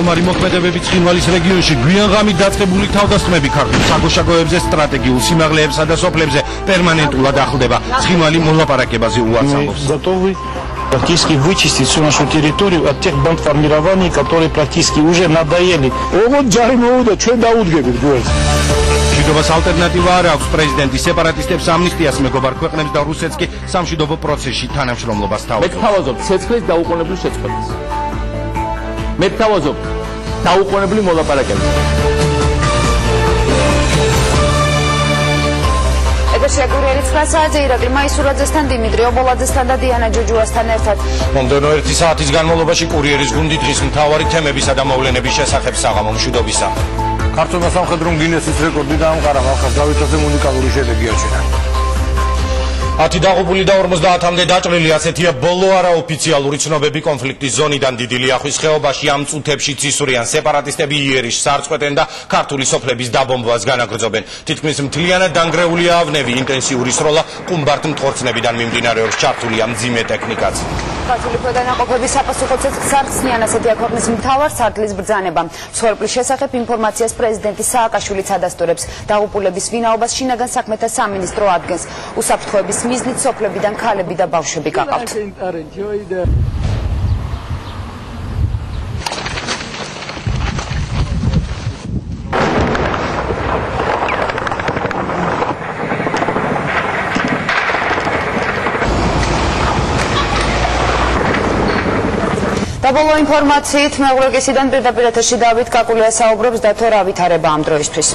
თავმჯდომარი მოქმედებები ცხინვალის რეგიონში გვიან ღამით დაწყებული თავდასხმები ქართულ საგუშაგოებზე, სტრატეგიულ სიმაღლეებსა და სოფლებზე პერმანენტულად ახლდება. ცხინვალი მოლაპარაკებაზე უარს ამბობს. Практически вычистить всю нашу территорию от тех бандформирований, которые практически уже надоели. მშვიდობას ალტერნატივა არ აქვს. პრეზიდენტი სეპარატისტებს ამნისტიას მეგობარ ქვეყნებს და რუსეთს კი სამშვიდობო პროცესში თანამშრომლობას თავაზობს. მე გთავაზობ ცეცხლის დაუყოვნებლივ შეწყვეტას. მე გთავაზობ დაუყოვნებლივ მოლაპარაკებას. ეკლესია გურიელი 9 საათზე ირაკლი მაისურაძესთან, დიმიტრი ობოლაძესთან და დიანა ჯუჯუასთან ერთად. მომდევნო 1 საათის განმავლობაში კურიერის გუნდი დღის მთავარი თემებისა და მოვლენების შესახებ საღამო მშვიდობისა. ქართულმა სამხედრომ გინესის რეკორდი დაამყარა ხალხის დავითაზე უნიკალური შედეგი აჩვენა. 10 დაღუპული და 50-მდე დაჭრილი, ასეთია ბოლო არაოფიციალური ცნობები კონფლიქტის ზონიდან დიდი ლიახვის ხეობაში. ამ წუთებში ცისურიან სეპარატისტები იერიშს სარწყვეტენ და ქართული სოფლების დაბომბვას განაგრძობენ. თითქმის მთლიანად დანგრეულია ავნები, ინტენსიური სროლა ყუმბართ მტყორცნებიდან მიმდინარეობს, ჩართულია მძიმე ტექნიკაც. ქართული ქვედანაყოფების საპასუხო სარწმუნიან, ასეთია ქვეყნის მთავარ სარდლის ბრძანება. მსხვერპლის შესახებ ინფორმაციას პრეზიდენტი სააკაშვილიც ადასტურებს. დაღუპულების ვინაობას შინაგან საქმეთა სამინისტრო ადგენს. უსაფრთხოების მიზნით სოფლებიდან ქალები და ბავშვები გაყავთ. და ბოლო ინფორმაციით მეუღლესიდან პირდაპირ ეთერში დავით კაკულია საუბრობს და თუ რა ვითარება ამ დროისთვის.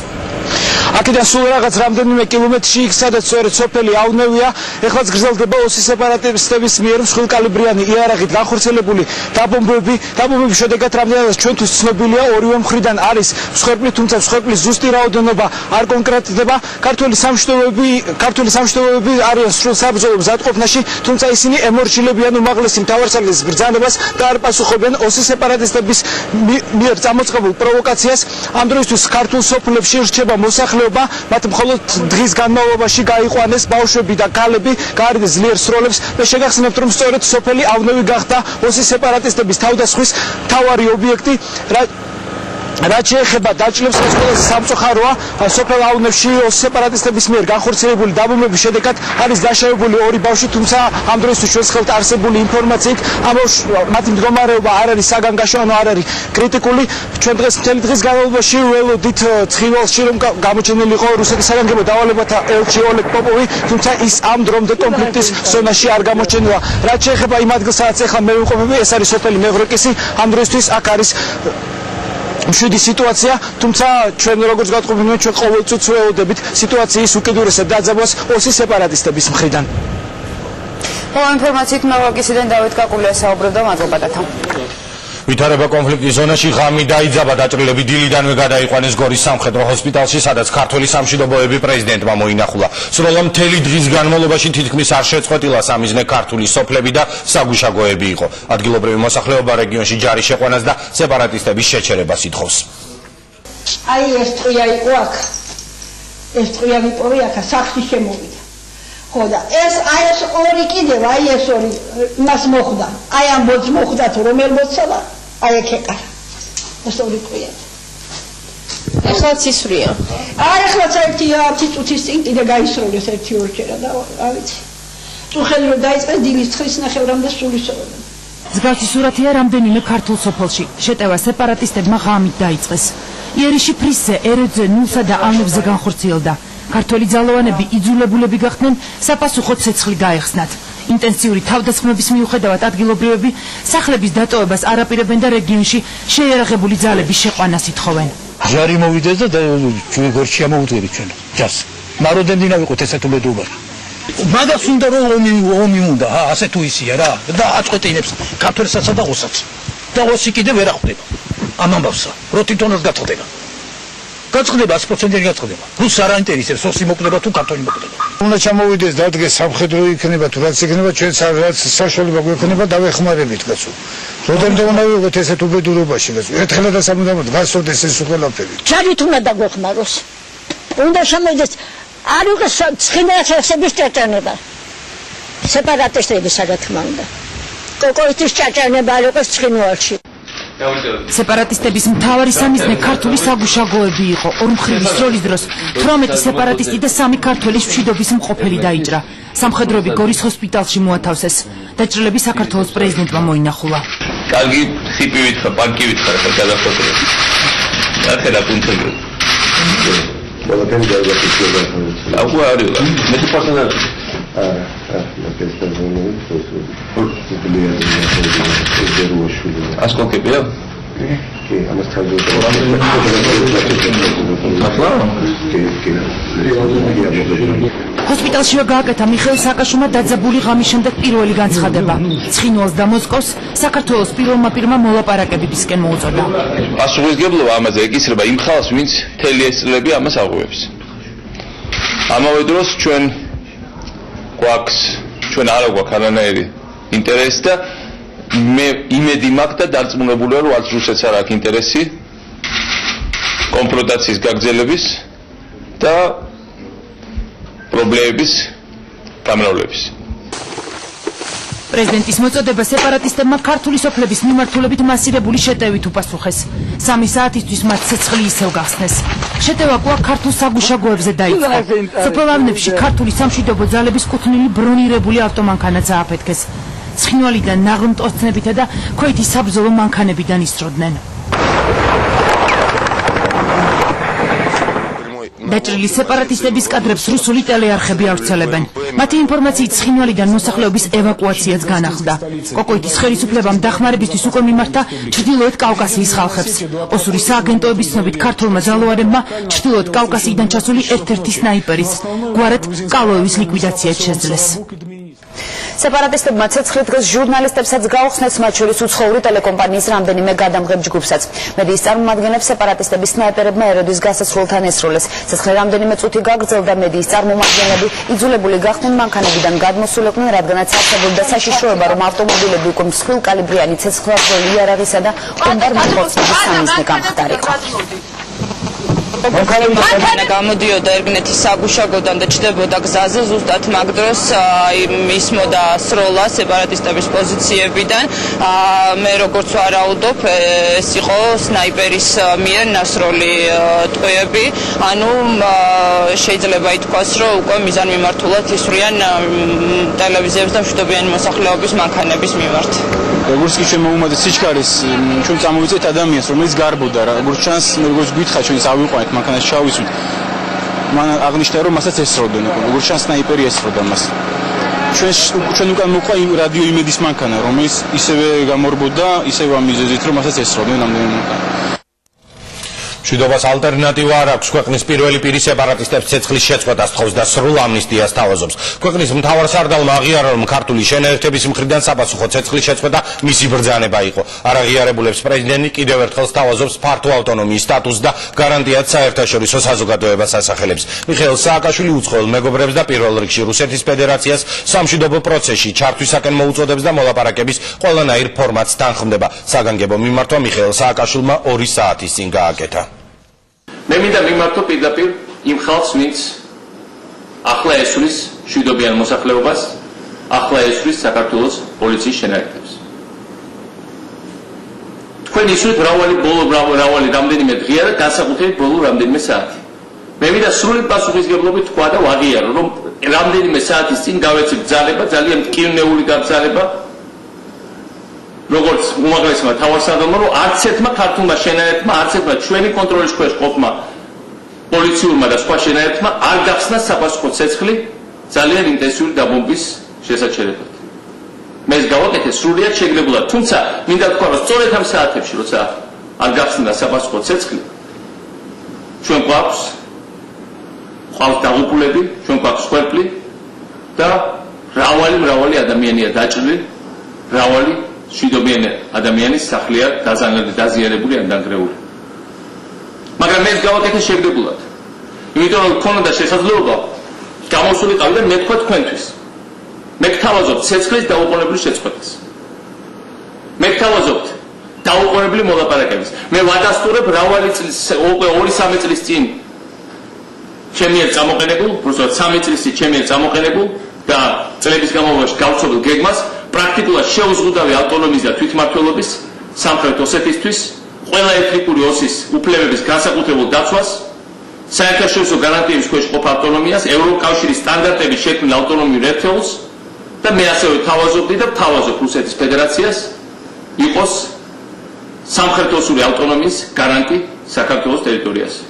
აქედან სულ რაღაც რამდენიმე კილომეტრში იქ სადაც სწორედ სოფელი ავნევია, ეხლაც გრძელდება ოსის სეპარატისტების მიერ მსხვილკალიბრიანი იარაღით განხორციელებული დაბომბვების შედეგად რამდენადაც ჩვენთვის ცნობილია, ორივე მხრიდან არის მსხვერპლი, თუმცა მსხვერპლის ზუსტი რაოდენობა არ კონკრეტდება. ქართული სამშვიდობოები არიან სრულ საბრძოლო მზადყოფნაში, თუმცა ისინი ემორჩილებიან უმაღლესი მთავარსარდლის ბრძანებას და არ პასუხობენ ოსის სეპარატისტების მიერ წამოწყებულ პროვოკაციას. ამ დროისთვის ქართულ სოფლებში რჩება მოსახლეობა, მათ მხოლოდ დღის განმავლობაში გაიყვანეს ბავშვები და ქალები, გაარიდეს ძლიერ სროლებს და შეგახსენებთ, რომ სწორედ სოფელი ავნევი გახდა ოსის სეპარატისტების თავდასხმის მთავარი ობიექტი. რაც შეეხება დაჭრილებს, ეს ყველაზე სამწუხაროა. სოფელ ავნევში ოსის სეპარატისტების მიერ განხორციელებული დაბომბვების შედეგად არის დაშავებული 2 ბავშვი, თუმცა ამ დროისთვის ჩვენს ხელთ არსებული ინფორმაციით მათი მდგომარეობა არ არის საგანგაშო, ანუ არ არის კრიტიკული. ჩვენ მთელი დღის განმავლობაში ველოდით ცხინვალში, რომ გამოჩენილი იყო რუსეთის საგანგებო დავალებათა ელჩი ოლეგ პოპოვი, თუმცა ის ამ დრომდე კონფლიქტის ზონაში არ გამოჩენილა. რაც შეეხება იმ ადგილს, სადაც ახლა მე ვიყოფები, ეს არის სოფელი მეღრეკისი. ამ დროისთვის აქ არის მშვიდი სიტუაცია, თუმცა ჩვენ როგორც გატყობინებთ, ჩვენ ყოველწუთს ველოდებით სიტუაციის უკიდურესად დაძაბვას ოსის სეპარატისტების მხრიდან. ხოლო ინფორმაციით მეღრეკისიდან დავით კაკულია საუბრობდა, მადლობა დათო. ვითარება კონფლიქტის ზონაში, ღამი დაიძაბა, დაჭრილები დილიდანვე გადაიყვანეს გორის სამხედრო ჰოსპიტალში, სადაც ქართული სამშვიდობოები პრეზიდენტმა მოინახულა. სროლა მთელი დღის განმავლობაში თითქმის არ შეწყვეტილა, სამიზნე ქართული სოფლები და საგუშაგოები იყო. ადგილობრივი მოსახლეობა რეგიონში ჯარის შეყვანას და სეპარატისტების შეჩერებას ითხოვს. აი ეს ტყვია იყო აქ. ეს ტყვია ვიპოვე აქ, სახში შემოვიდა. ხო და ეს ორი კიდევ, აი ეს ორი მას მოხვდა. აი ამ ბოძს მოხვდა თუ რომელ ბოძსა? აი ეგ ეკარა. ეს ორი ტყვია. ეხლაც ისვრია. არ ეხლაც 1 წუთის წინ კიდე გაისროლეს 1-2 და რა ვიცი. წუხელი რომ დაიწყეს დილის 9:30-მდე სულ ისროლე. მსგავსი სურათია რამდენიმე ქართულ სოფელში. შეტევა სეპარატისტებმა ღამით დაიწყეს. იერიში ფრისზე, ეროძზე, ნულსა და ავნებზე განხორციელდა. ქართველი ძალოვანები იძულებულები გახდნენ საპასუხო ცეცხლი გაეხსნათ. ინტენსიური თავდასხმების მიუხედავად ადგილობრივები სახლების დატოვებას არ აპირებენ და რეგიონში შეიარაღებული ძალების შეყვანას ითხოვენ. ჟარი მოვიდეს და ჩვენ გორჩი ამოვუდგებით ჩვენ ჯას. მაროდენდინა ვიყოთ ესეთ უბედურობაში. მაგას უნდა რომ ომი უნდა, ასე თუ ისია რა. და აწყვეტინებს ქართველსაცა და ოსაც. და ოსი კიდე ვერ ახვდება. ამ ამბავსა, რო თვითონაც გაწყდება. გაწყდება 100% გაწყდება. რუს არ აინტერესებს ოსი მოკვდება თუ ქართველი მოკვდება. უნდა ჩამოვიდეს დადგეს სამხედრო იქნება თუ რაც იქნება, ჩვენ რაც საშუალება გვექნება დავეხმარებით კაცო. როდემდე უნდა ვიყოთ ესეთ უბედურობაში კაცო. ერთხელ და სამუდამოდ გასწორდეს ეს ყველაფერი. ჯარით უნდა დაგვეხმაროს. უნდა შემოიდეს არ იყოს ცხინვალის ჭაჭანება. სეპარატისტების რა თქმა უნდა. კოკოიტის ჭაჭანება არ იყოს ცხინვალში. სეპარატისტების მთავარი სამიზნე ქართული საგუშაგოები იყო. ორმხრივი სროლის დროს 18 სეპარატისტი და 3 ქართველის მშვიდობის მყოფელი დაიჭრა. სამხედროები გორის ჰოსპიტალში მოათავსეს. დაჭრილები საქართველოს პრეზიდენტმა მოინახულა. კარგი ხიპი ვითხრა, პანკი ვითხრა, ხო გადახოთრე. ახლა კუნთები. ყველაფერი გადაგაკეთდა. აუ არის. მე თვითონ ასკოლკებია? კი, ამას თავზე ჰოსპიტალშივე გააკეთა მიხეილ სააკაშვილმა დაძაბული ღამის შემდეგ პირველი განცხადება. ცხინვალს და მოსკოვს საქართველოს პირველმა პირმა მოლაპარაკებებისკენ მოუწოდა. პასუხისგებლობა ამაზე ეკისრება იმ ხალხს, ვინც მთელი ეს წლები ამას აღღვევს. ამავე დროს ჩვენ არ გვაქვს არანაირი ინტერესი და მე იმედი მაქვს და დარწმუნებულია, რომ არც რუსეთს არ აქვს ინტერესი კონფრონტაციის გაგრძელების და პრობლემების გამრავლების. პრეზიდენტის მოწოდება სეპარატისტებმა ქართული სოფლების მიმართულებით მასირებული შეტევით უპასუხეს. 3 საათისთვის მათ ცეცხლი ისევ გახსნეს. შეტევა კვლავ ქართულ საგუშაგოებზე დაიწყო. სოფლავანებში ქართული სამშვიდობო ძალების კუთვნილი ბრონირებული ავტომანქანაც ააფეთქეს. ცხინვალიდან ნაღმტოცნებითა და ქვეითის საბრძოლო მანქანებიდან ისროდნენ. დაჭრილი სეპარატისტების კადრებს რუსული ტელეარხები ავრცელებენ. მათი ინფორმაციით ცხინვალიდან მოსახლეობის ევაკუაციაც განახლდა. კოკოიტის ხელისუფლებამ დახმარებისთვის უკვე მიმართა ჩრდილოეთ კავკასიის ხალხებს. ოსური სააგენტოების ცნობით ქართულმა ძალოვანებმა ჩრდილოეთ კავკასიიდან ჩასული ერთ-ერთი სნაიპერის გვარად კალოევის ლიკვიდაციაც შეძლეს. სეპარატისტებმა ცეცხლი დღეს ჟურნალისტებსაც გაუხსნეს, მათ შორის უცხოური ტელეკომპანიის რამდენიმე გადამღებ ჯგუფსაც. მედიის წარმომადგენლებს სეპარატისტების სნაიპერებმა ერევნის გასასრულთან ესროლეს. ცეცხლი რამდენიმე წუთი გაგრძელდა, მედიის წარმომადგენლები იძულებული გახდნენ მანქანებიდან გადმოსულიყვნენ, რადგანაც არსებობდა საშიშროება, რომ ავტომობილები უკვე მსხვილკალიბრიანი ცეცხლსასროლი იარაღისა და ბომბარდირების სამიზნე გამხდარიყო. მანქანა გამოდიოდა ერგნეთის საგუშაგოდან და ჩდებოდა გზაზე, ზუსტად მაგ დროს ისმოდა სროლა სეპარატისტების პოზიციებიდან. მე როგორც ვარაუდობ, ეს იყო სნაიპერის მიერ ნასროლი ტყვეები, ანუ შეიძლება ითქვას, რომ უკვე მიზანმიმართულად ისვრიან ტელევიზიებს და მშვიდობიანი მოსახლეობის მანქანების მიმართ. როგორც კი ჩვენ მოუმატეთ სიჩქარის, ჩვენ წამოვიწეთ ადამიანს, რომელიც გარბოდა, როგორც ჩანს, როგორც გითხრა, ჩვენ ავიყვანეთ მანქანას ჩავისვით. მან აღნიშნა, რომ მასაც ესროდნენ, როგორც ჩანს, სნაიპერი ესროდა მას. ჩვენ უკან მოყვა რადიო იმედის მანქანა, რომელიც ისევე გამორბოდა, ისევე ამ მიზეზით, რომ მასაც ესროდნენ ამდენი მანქანა. მშვიდობას ალტერნატივა არ აქვს. ქვეყნის პირველი პირი სეპარატისტებს ცეცხლის შეწყვეტას თხოვს და სრულ ამნისტიას თავაზობს. ქვეყნის მთავარსარდალმა აღიარა, რომ ქართული შენაერთების მხრიდან საფასუხო ცეცხლის შეწყვეტა მისი ბრძანება იყო. არ აღიარებულებს პრეზიდენტი კიდევ ერთხელ თავაზობს ფართო ავტონომიის სტატუსს და გარანტიად საერთაშორისო საზოგადოებას ასახელებს. მიხეილ სააკაშვილი უცხოელ მეგობრებს და პირველ რიგში რუსეთის ფედერაციას სამშვიდობო პროცესში ჩართვისაკენ მოუწოდებს და მოლაპარაკების ყველანაირ ფორმატს თანხმდება. საგანგებო მიმართვა მიხეილ სააკაშვილმა 2 საათის წინ გააკეთა. მე მინდა მიმართო პირდაპირ იმ ხალხს, ვინც ახლა ესვრის მშვიდობიან მოსახლეობას, ახლა ესვრის საქართველოს პოლიციის შენაერთებს. თქვენ ისვრით მრავალი რამდენიმე დღეა და განსაკუთრებით ბოლო რამდენიმე საათი. მე მინდა სრული პასუხისგებლობით თქვა და ვაღიარო, რომ რამდენიმე საათის წინ გავეცი ბრძანება, ძალიან მტკივნეული გაბრძანება, როგორც უმაღლესმა თავარსარდალმა, რომ არც ერთმა ქართულმა შენაერთმა, არც ერთმა ჩვენი კონტროლის ქვეშ ყოფმა პოლიციურმა და სხვა შენაერთმა არ გახსნა საფასუხო ცეცხლი ძალიან ინტენსიური დაბომბვის შესაჩერებლად. მე ეს გავაკეთე სრულიად შეგრებულად, თუმცა მინდა თქვა, რომ სწორედ ამ საათებში, როცა არ გახსნა საფასუხო ცეცხლი, ჩვენ გვაქვს დაღუპულები, ჩვენ გვაქვს ხერხი და მრავალი ადამიანია დაჭრილი, მრავალი მშვიდობიანი ადამიანის სახლია დაზიანებული ან დანგრეული. მაგრამ მე გავაკეთე შეგრებულად. იმიტომ რომ ქონოდა შესაძლებლობა გამოსულიყავი და მეთქვა თქვენთვის. მე გთავაზობთ ცეცხლის დაუყოვნებლივ შეწყვეტას. მე გთავაზობთ დაუყოვნებლივ მოლაპარაკებას. მე ვადასტურებ მრავალი წლის, უკვე 2-3 წლის წინ ჩემი ერთ წამოყენებულ, უბრალოდ 3 წლის წინ ჩემი ერთ წამოყენებულ და წლების განმავლობაში გავცნობილ გეგმას პრაქტიკულად შეუზღუდავი ავტონომიის და თვითმმართველობის სამხრეთ ოსეთისთვის ყველა ეთნიკური ოსის უფლებების განსაკუთრებულ დაცვას, საერთაშორისო გარანტიების ქვეშ ყოფ ავტონომიას, ევროკავშირის სტანდარტების შექმნილ ავტონომიურ ერთეულს და მე ასევე თავაზობდი და ვთავაზობ რუსეთის ფედერაციას იყოს სამხრეთოსური ავტონომიის გარანტი საქართველოს ტერიტორიაზე.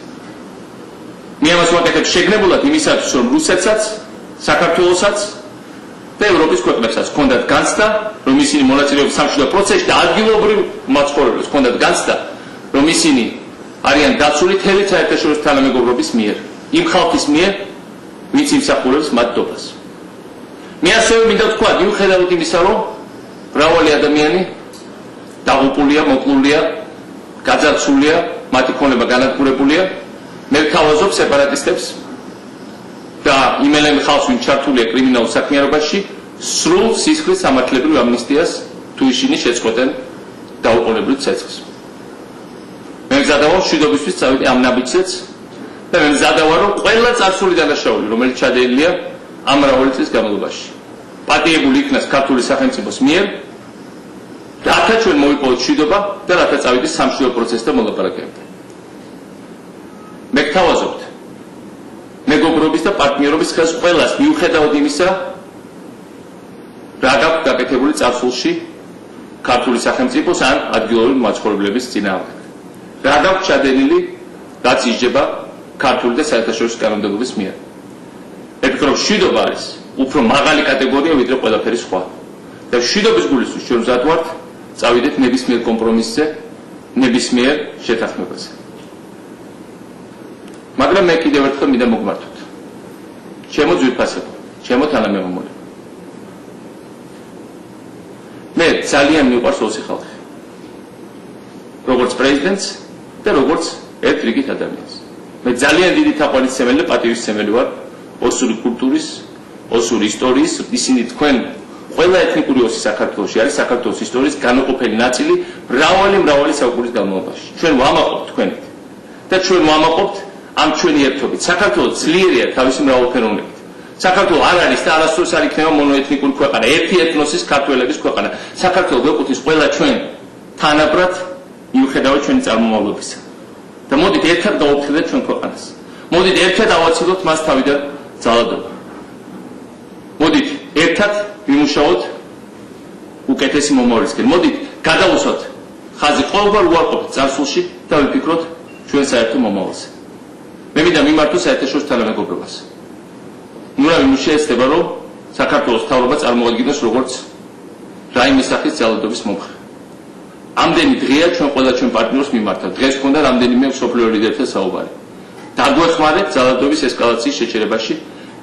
მე ამას ვაკეთებ შეგნებულად იმისათვის, რომ რუსეთსაც, საქართველოსაც და ევროპის ქვეყნებსაც ჰქონდათ განცდა, რომ ისინი მონაწილეობენ სამშვიდობო პროცესში და ადგილობრივ მაცხოვრებლებს ჰქონდათ განცდა, რომ ისინი არიან დაცული მთელი საერთაშორისო თანამეგობრობის მიერ, იმ ხალხის მიერ, ვინც იმსახურებს მათ დობას. მე ასევე მინდა ვთქვა, მიუხედავად იმისა, რომ მრავალი ადამიანი დაღუპულია, მოკლულია, გაძარცვულია, მათი ქონება განადგურებულია, მე ვთავაზობ სეპარატისტებს და იმელემ ხალხს, ვინც ჩართულია კრიმინალურ საქმიანობაში, სრულ სისხლის სამართლებრივ ამნისტიას თუ ისინი შეწყვეტენ დაუყოვნებლივ ცეცხლს. მე მზადავ მშვიდობისთვის წავიდე ამ ნაბიჯზეც და მე მზადავ რომ ყველა წარსული დანაშაული, რომელიც ჩადენილია ამ მრავალი წლის განმავლობაში, პატიებული იქნას ქართული სახელმწიფოს მიერ, რათა ჩვენ მოვიპოვოთ მშვიდობა და რათა წავიდეს სამშვიდობო პროცესთან მოლაპარაკებამდე. მე გთავაზობთ მეგობრობის და პარტნიორობის ხელს ყველას, მიუხედავად იმისა, რა გაქვთ გაკეთებული წარსულში ქართული სახელმწიფოს ან ადგილობრივი მაცხოვრებლების წინააღმდეგ. რა გაქვთ ჩადენილი, რაც ისჯება ქართული და საერთაშორისო კანონმდებლობის მიერ. მე ვფიქრობ, მშვიდობა არის უფრო მაღალი კატეგორია ვიდრე ყველაფერი სხვა. და მშვიდობის გულისთვის ჩვენ მზად ვართ წავიდეთ ნებისმიერ კომპრომისზე, ნებისმიერ შეთანხმებაზე. მაგრამ მე კიდევ ერთხელ მინდა მოგმართოთ. ჩემო ძვირფასებო, ჩემო თანამემამულე. მე ძალიან მიყვარს ოსი ხალხი. როგორც პრეზიდენტს და როგორც ერთ რიგით ადამიანს. მე ძალიან დიდი თაყვანისმცემელი და პატივისცემელი ვარ ოსური კულტურის, ოსური ისტორიის, ისინი თქვენ ყველა ეთნიკური ოსი საქართველოში არის საქართველოს ისტორიის განუყოფელი ნაწილი მრავალი საუკუნის განმავლობაში. ჩვენ ვამაყობთ თქვენით და ჩვენ ვამაყობთ ამ ჩვენი ერთობით. საქართველოს ძლიერია თავისი მრავალფეროვნებით. საქართველოს არ არის და არასდროს არ იქნება მონოეთნიკური ქვეყანა, ერთი ეთნოსის ქართველების ქვეყანა. საქართველოს გვეკუთვნის ყველა ჩვენ თანაბრად მიუხედავად ჩვენი წარმომავლობისა. და მოდით ერთად გავუფრთხილდეთ ჩვენ ქვეყანას. მოდით ერთად ავაცილოთ მას თავიდან ძალადობა. მოდით ერთად ვიმუშაოთ უკეთესი მომავლისკენ. მოდით გადავუსვათ ხაზი ყოველგვარ უარყოფით წარსულში და ვიფიქროთ ჩვენ საერთო მომავალზე. მე მინდა მიმართო საერთაშორისო თანამეგობრობას. ნურავი შეეცდება, რომ საქართველოს მთავრობა წარმოადგინოს როგორც რაიმე სახის ძალადობის მომხრე. ამდენი დღეა ჩვენ ყველა ჩვენ პარტნიორს მიმართავთ. დღეს მქონდა რამდენიმე მსოფლიო ლიდერთან საუბარი. დაგვეხმარეთ ძალადობის ესკალაციის შეჩერებაში,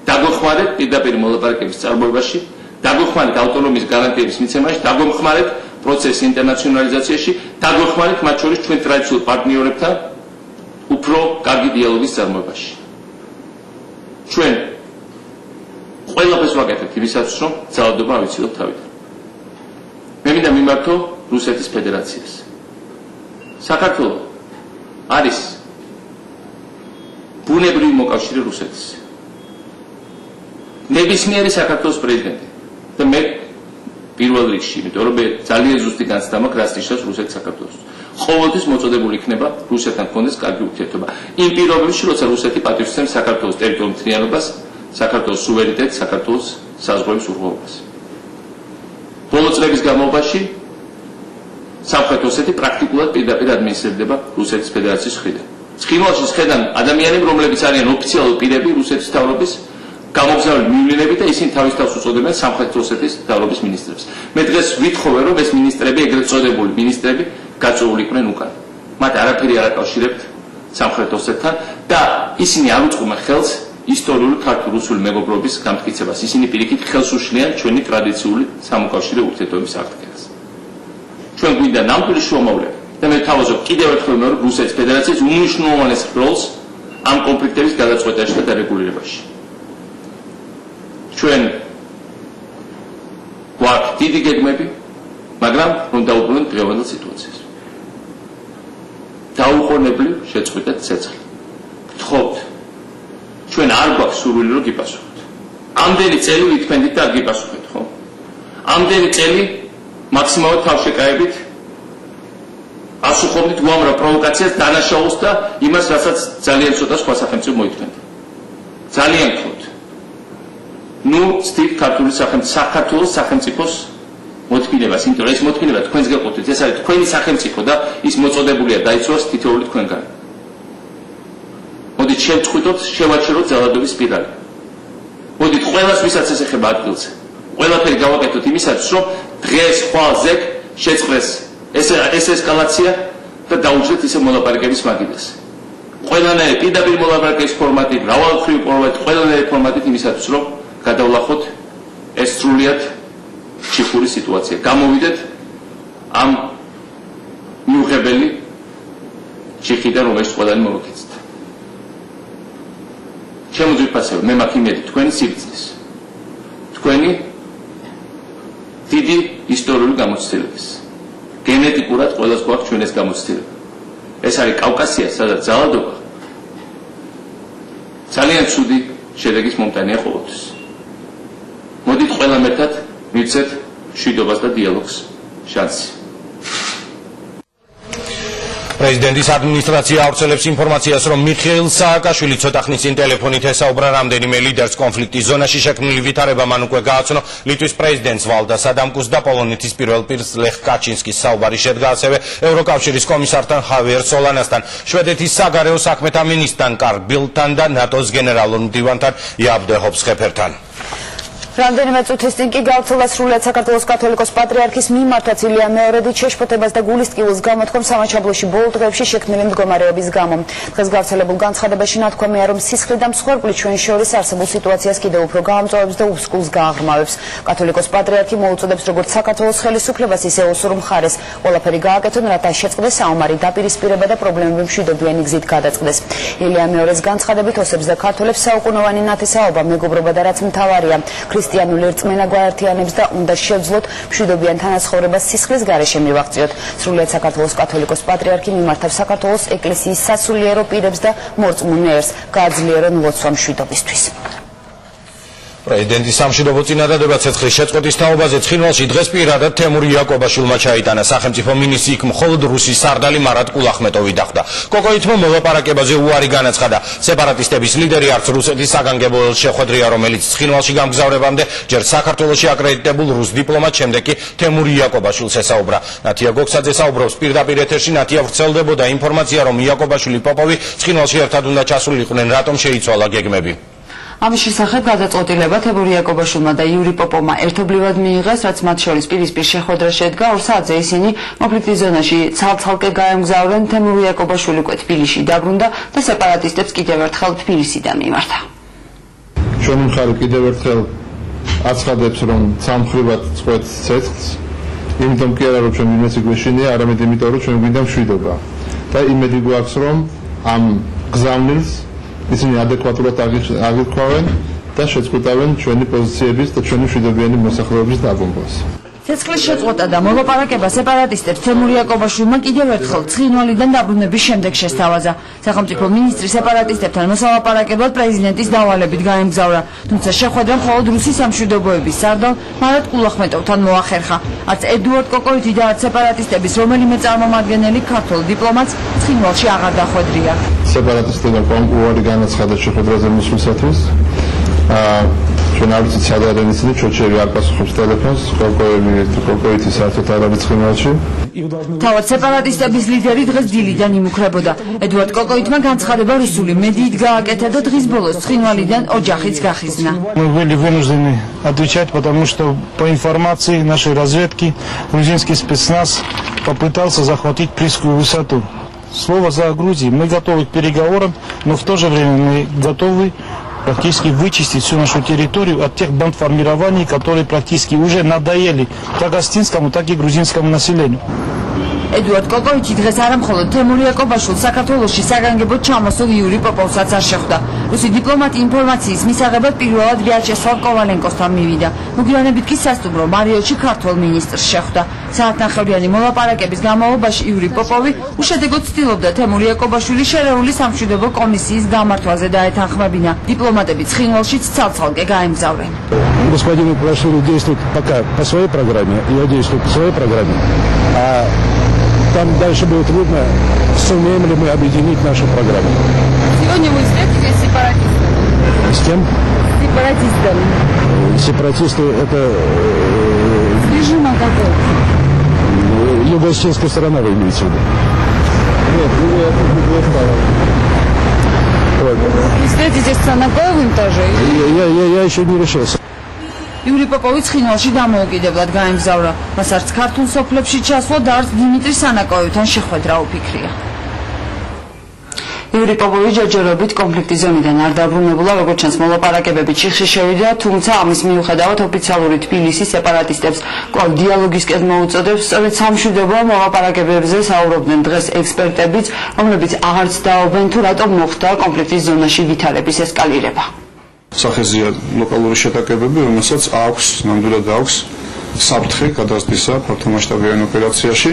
დაგვეხმარეთ პირდაპირ მოლაპარაკების წარმოებაში, დაგვეხმარეთ ავტონომიის გარანტიების მიცემაში, დაგვეხმარეთ პროცესის ინტერნაციონალიზაციაში, დაგვეხმარეთ მათ შორის ჩვენ ტრადიციულ პარტნიორებთან უფრო კარგი დიალოგის წარმოებაში. ჩვენ ყველაფერს ვაკეთებთ იმისათვის, რომ ძალადობა ავიცილოთ თავიდან. მე მინდა მიმართო რუსეთის ფედერაციას. საქართველო არის ბუნებრივი მოკავშირე რუსეთის. ნებისმიერი საქართველოს პრეზიდენტი და მე პირველ რიგში, იმიტომ რომ მე ძალიან ზუსტი განცდა მაქვს, რაც ნიშნავს რუსეთი საქართველოს. ყოველთვის მოწოდებული იქნება რუსეთთან გქონდეს კარგი ურთიერთობა. იმ პირობებში, როცა რუსეთი პატივისცემს საქართველოს ტერიტორიულ მთლიანობას, საქართველოს სუვერენიტეტს, საქართველოს საზღვრების უღრმავებას. ბოლო წლების განმავლობაში სამხრეთ ოსეთი პრაქტიკულად პირდაპირ ადმინისტრირდება რუსეთის ფედერაციის მხრიდან. ცხინვალში შედან ადამიანები, რომლებიც არიან ოფიციალური პირები რუსეთის მთავრობის, გამოგზავნილი მივლინები და ისინი თავის თავს უწოდებენ სამხრეთ ოსეთის მთავრობის მინისტრებს. მე დღეს ვითხოვე, რომ ეს მინისტრები, ეგრეთ წოდებული მინისტრები, გაწეული იყვნენ უკან. მათ არაფერი არ აკავშირებთ სამხრეთ ოსეთთან და ისინი არ უწყობენ ხელს ისტორიული ქართულ-რუსული მეგობრობის გამტკიცებას. ისინი პირიქით ხელს უშლიან ჩვენი ტრადიციული სამოკავშირე ურთიერთობების აღდგენას. ჩვენ გვინდა ნამდვილი შუამავლები და მე ვთავაზობ კიდევ ერთხელ მეორე რუსეთის ფედერაციის უმნიშვნელოვანეს როლს ამ კონფლიქტების გადაწყვეტაში და დარეგულირებაში. ჩვენ გვაქვს დიდი გეგმები, მაგრამ რომ დაუბრუნოთ დღევანდელ სიტუაციას. დაუყოვნებლივ შეწყვეტეთ ცეცხლი. გთხოვთ, ჩვენ არ გვაქვს სურვილი რომ გიპასუხოთ. ამდენი წელი ვიტფენდით და არ გიპასუხეთ, ხო? ამდენი წელი მაქსიმალურად თავშეკავებით პასუხობდით უამრავ პროვოკაციას, დანაშაულს და იმას, რასაც ძალიან ცოტა სხვა სახელმწიფო მოითმენდა. ძალიან გქონთ. ნუ ვცდით საქართველოს სახელმწიფოს მოთმინებას, იმიტომ რომ ეს მოთმინება თქვენს გეყოფით, ეს არის თქვენი სახელმწიფო და ის მოწოდებულია დაიცვას თითოეული თქვენგან. მოდით შევწყვიტოთ, შევაჩეროთ ძალადობის სპირალი. მოდით ყველას, ვისაც ეს ეხება ადგილზე, ყველაფერი გავაკეთოთ იმისათვის, რომ დღეს ხვალ-ზეგ შეწყდეს ეს ესკალაცია და დაუჯდეთ ისე მოლაპარაკების მაგიდას. ყველანაირი პირდაპირ მოლაპარაკების ფორმატი, მრავალმხრივი ფორმატი, ყველანაირი ფორმატით იმისათვის, რომ გადავლახოთ ეს სრულიად ჩიხური სიტუაცია. გამოვიდეთ ამ მიუღებელი ჩიხიდან, რომელიც ყველანი მოვიქცეთ. ჩემო ძვირფასეო, მე მაქვს იმედი თქვენი სიბრძნის, თქვენი დიდი ისტორიული გამოცდილების. გენეტიკურად ყველას გვაქვს ჩვენ ეს გამოცდილება. ეს არის კავკასია, სადაც ძალადობა ძალიან ცუდი შედეგის მომტანია ყოველთვის. მოდით ყველამ ერთად მივცეთ მშვიდობას და დიალოგს შანსი. პრეზიდენტის ადმინისტრაცია ავრცელებს ინფორმაციას, რომ მიხეილ სააკაშვილი ცოტა ხნის წინ ტელეფონით ესაუბრა რამდენიმე ლიდერს კონფლიქტის ზონაში შექმნილი ვითარება მან უკვე გააცნო ლიტვის პრეზიდენტს ვალდას ადამკუს და პოლონეთის პირველ პირს ლეხ კაჩინსკის საუბარი შედგა ასევე ევროკავშირის კომისართან ხავიერ სოლანასთან, შვედეთის საგარეო საქმეთა მინისტრთან კარლ ბილდთან და ნატოს გენერალურ მდივანთან იაბ დე ჰოფსხეფერთან. რამდენიმე წუთის წინ კი გავრცელდა სრულიად საქართველოს კათოლიკოს პატრიარქის მიმართაც ილია მეორედით შეშფოთებას და გულის ტკივილს გამოთქვამ სამაჩაბლოში ბოლო დღეებში შექმნილი მდგომარეობის გამო. დღეს გავრცელებულ განცხადებაში ნათქვამია, რომ სისხლი და მსხვერპლი ჩვენ შორის არსებულ სიტუაციას კიდევ უფრო გაამწვავებს და უსკულს გააღრმავებს. კათოლიკოს პატრიარქი მოუწოდებს როგორც საქართველოს ხელისუფლებას, ისე ოსურ მხარეს ყველაფერი გააკეთონ, რათა შეწყდეს საომარი დაპირისპირება და პრობლემები მშვიდობიანი გზით გადაწყდეს. ილია მეორეს განცხადებით ოსებს და ქართველებს საუკუნოვანი ნათესაობა, მეგობრობა და რაც მთავარია, ქრისტიანული რწმენა გვაერთიანებს და უნდა შევძლოთ მშვიდობიან თანაცხოვრებას სისხლის გარეშე მივაღწიოთ. სრულიად საქართველოს კათოლიკოს პატრიარქი მიმართავს საქართველოს ეკლესიის სასულიერო პირებს და მორწმუნეებს გააძლიერონ ლოცვა მშვიდობისთვის. პრეზიდენტის სამშვიდობო წინადადება ცეცხლის შეწყვეტის თაობაზე ცხინვალში დღეს პირადად თემური იაკობაშვილმა ჩაიტანა. სახელმწიფო მინისტრი იქ მხოლოდ რუსის სარდალი მარად კულახმეტოვი დახვდა. კოკოითმა მოლაპარაკებაზე უარი განაცხადა. სეპარატისტების ლიდერი არც რუსეთის საგანგებო შეხვედრია, რომელიც ცხინვალში გამგზავრებამდე ჯერ საქართველოში აკრედიტებულ რუს დიპლომატს, შემდეგ კი თემური იაკობაშვილს ესაუბრა. ნათია გოგსაძე საუბრობს პირდაპირ ეთერში. ნათია, ვრცელდებოდა ინფორმაცია, რომ იაკობაშვილი პოპოვი ცხინვალში ერთად უნდა ჩასულიყვნენ, რატომ შეიცვალა გეგმები. ამის შესახებ გადაწყვეტილება თემური იაკობაშვილმა და იური პოპოვმა ერთობლივად მიიღეს, რაც მათ შორის პირისპირ შეხვედრა შედგა. 2 საათზე ისინი კონფლიქტის ზონაში ცალ-ცალკე გაემგზავრნენ. თემური იაკობაშვილი უკვე თბილისში დაბრუნდა და სეპარატისტებს კიდევ ერთხელ თბილისიდან მიმართა. ჩვენი მხარე კიდევ ერთხელ აცხადებს, რომ სამხრივად წყვეტს ცეცხლს, იმიტომ კი არა, რომ ჩვენ ვინმეს გვეშინია, არამედ იმიტომ, რომ ჩვენ გვინდა მშვიდობა. და იმედი გვაქვს, რომ ამ გზავნილს ისინი ადეკვატურად აღიქვავენ და შეწყვეტავენ ჩვენი პოზიციების და ჩვენი მშვიდობიანი მოსახლეობის დაბომბვას. ცეცხლის შეწყვეტა და მოლაპარაკება სეპარატისტებს თემური იაკობაშვილმა კიდევ ერთხელ ცხინვალიდან დაბრუნების შემდეგ შესთავაზა. სახელმწიფო მინისტრი სეპარატისტებთან მოსალაპარაკებლად პრეზიდენტის დავალებით გაემგზავრა, თუმცა შეხვედრა მხოლოდ რუსის სამშვიდობოების სარდალ მარად კულახმეტოვთან მოახერხა. არც ედუარდ კოკოიტი და არც სეპარატისტების რომელიმე წარმომადგენელი ქართულ დიპლომატს ცხინვალში აღარ დახვედრია. სეპარატისტებმა უარი განაცხადა შეხვედრაზე მოსვლისათვის. ჩვენ არ ვიცით სად არიან ისინი, ჩოჩევი არ პასუხობს ტელეფონს, კოკოიტი საერთოდ არ არის ცხინვალში. თავად სეპარატისტების ლიდერი დღეს დილიდან იმუქრებოდა. ედუარდ კოკოიტმა განცხადება რუსული მედიით გააკეთა და დღის ბოლოს ცხინვალიდან ოჯახიც გახიზნა. Мы были вынуждены отвечать, потому что по информации нашей разведки грузинский спецназ попытался захватить Присскую высоту. Слово за Грузией. Мы готовы к переговорам, но в то же время мы готовы практически вычистить всю нашу территорию от тех бандформирований, которые практически уже надоели как гостинскому, так и грузинскому населению. ედუარდ კოკოიტი დღეს არა მხოლოდ თემური იაკობაშვილს საქართველოში საგანგებოდ ჩამოსულ იური პოპოვსაც არ შეხვდა. რუსი დიპლომატი ინფორმაციის მისაღებად პირველად ვიაჩესლავ კოვალენკოსთან მივიდა. მოგვიანებით კი სასტუმრო მარიოტში ქართველ მინისტრს შეხვდა. საათნახევრიანი მოლაპარაკების განმავლობაში იური პოპოვი უშედეგოდ ცდილობდა თემური იაკობაშვილის შერეული სამშვიდობო კომისიის გამართვაზე დაეთანხმებინა. დიპლომატები ცხინვალშიც ცალ-ცალკე გაემგზავრნენ. Господину Палашвили действует пока по своей программе, я действую по своей программе. А там дальше будет видно, сумеем ли мы объединить нашу программу. Сегодня вы встретитесь с сепаратистами? С кем? Сепаратистами. Сепаратисты это Режима какой? юго-осетинская сторона, вы имеете в виду? Нет, Вы встретитесь с Цанакоевым тоже? я еще не решился. იური პოპოვი ცხინვალში დამოუკიდებლად გაემგზავრა. მას არც ქართულ სოფლებში ჩასვლა და არც დიმიტრი სანაკოევთან შეხვედრა უფიქრია. იური პოპოვი ჯერჯერობით კონფლიქტის ზონიდან არ დაბრუნებულა, როგორც ჩანს მოლაპარაკებები ჩიხში შევიდა, თუმცა ამის მიუხედავად ოფიციალური თბილისი სეპარატისტებს კვლავ დიალოგისკენ მოუწოდებს. სწორედ სამშვიდობო მოლაპარაკებებზე საუბრობდნენ დღეს ექსპერტებიც, რომლებიც აღარც დაობენ თუ რატომ მოხდა კონფლიქტის ზონაში ვითარების ესკალირება. სახეზეა ლოკალური შეტაკებები, რომელსაც აქვს, ნამდვილად აქვს საფრთხე გადასვლისა ფართომასშტაბიან ოპერაციაში.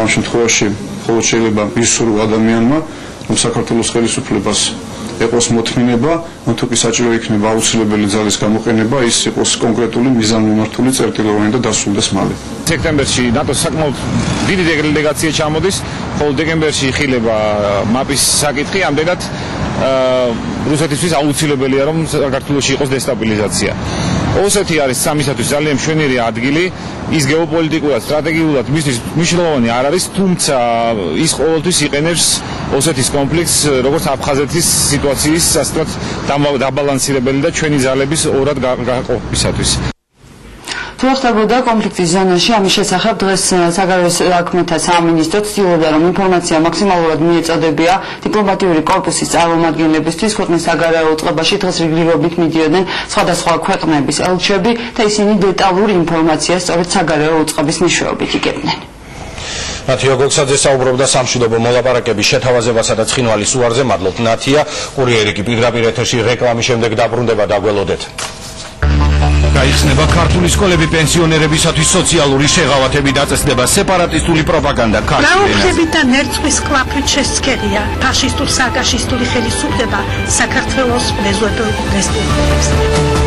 ამ შემთხვევაში მხოლოდ შეიძლება ისურვ ადამიანმა, რომ საქართველოს ხელისუფლებას ეყოს მოთმინება, თუ კი საჭირო იქნება აუცილებელი ძალის გამოყენება, ის იყოს კონკრეტული მიზანმიმართული წერტილოვანი და დასრულდეს მალე. სექტემბერში ნატოს საკმაოდ დიდი დელეგაცია ჩამოდის, ხოლო დეკემბერში იხილება მაპის საკითხი, ამდენად რუსეთისთვის აუცილებელია, რომ საქართველოში იყოს დესტაბილიზაცია. ოსეთი არის სამისათვის ძალიან მშვენიერი ადგილი, ის გეოპოლიტიკურად, სტრატეგიულად მისთვის მნიშვნელოვანი არ არის, თუმცა ის ყოველთვის იყენებს ოსეთის კონფლიქტს როგორც აფხაზეთის სიტუაციის სასწრაფოდ დაბალანსირებელი და ჩვენი ძალების ორად გაყოფისათვის. თუ ხდებოდა კონფლიქტის ზონაში, ამის შესახებ დღეს საგარეო საქმეთა სამინისტრო ცდილობდა, რომ ინფორმაცია მაქსიმალურად მიეწოდებია დიპლომატიური კორპუსის წარმომადგენლებისთვის. ქვეყნის საგარეო უწყებაში დღეს რეგულარულად მიდიოდნენ სხვადასხვა ქვეყნების ელჩები და ისინი დეტალურ ინფორმაციას სწორედ საგარეო უწყების მეშვეობით იგებდნენ. ნათია გოგსაძე საუბრობდა სამშვიდობო მოლაპარაკების შეთავაზებასა და ცხინვალის უარზე. მადლობთ ნათია. კურიერი კი პირდაპირ ეთერში რეკლამის შემდეგ დაბრუნდება, დაგველოდეთ. გაიხსნება ქართული სკოლები პენსიონერებისათვის სოციალური შეღავათები დაწესდება სეპარატისტული პროპაგანდა გაუხლებიდან ერწყვის კლაფით შესწქერია ფაშისტურ-სააკაშისტული ხელისუფლება საქართველოს მეზობელ რესპუბლიკებს.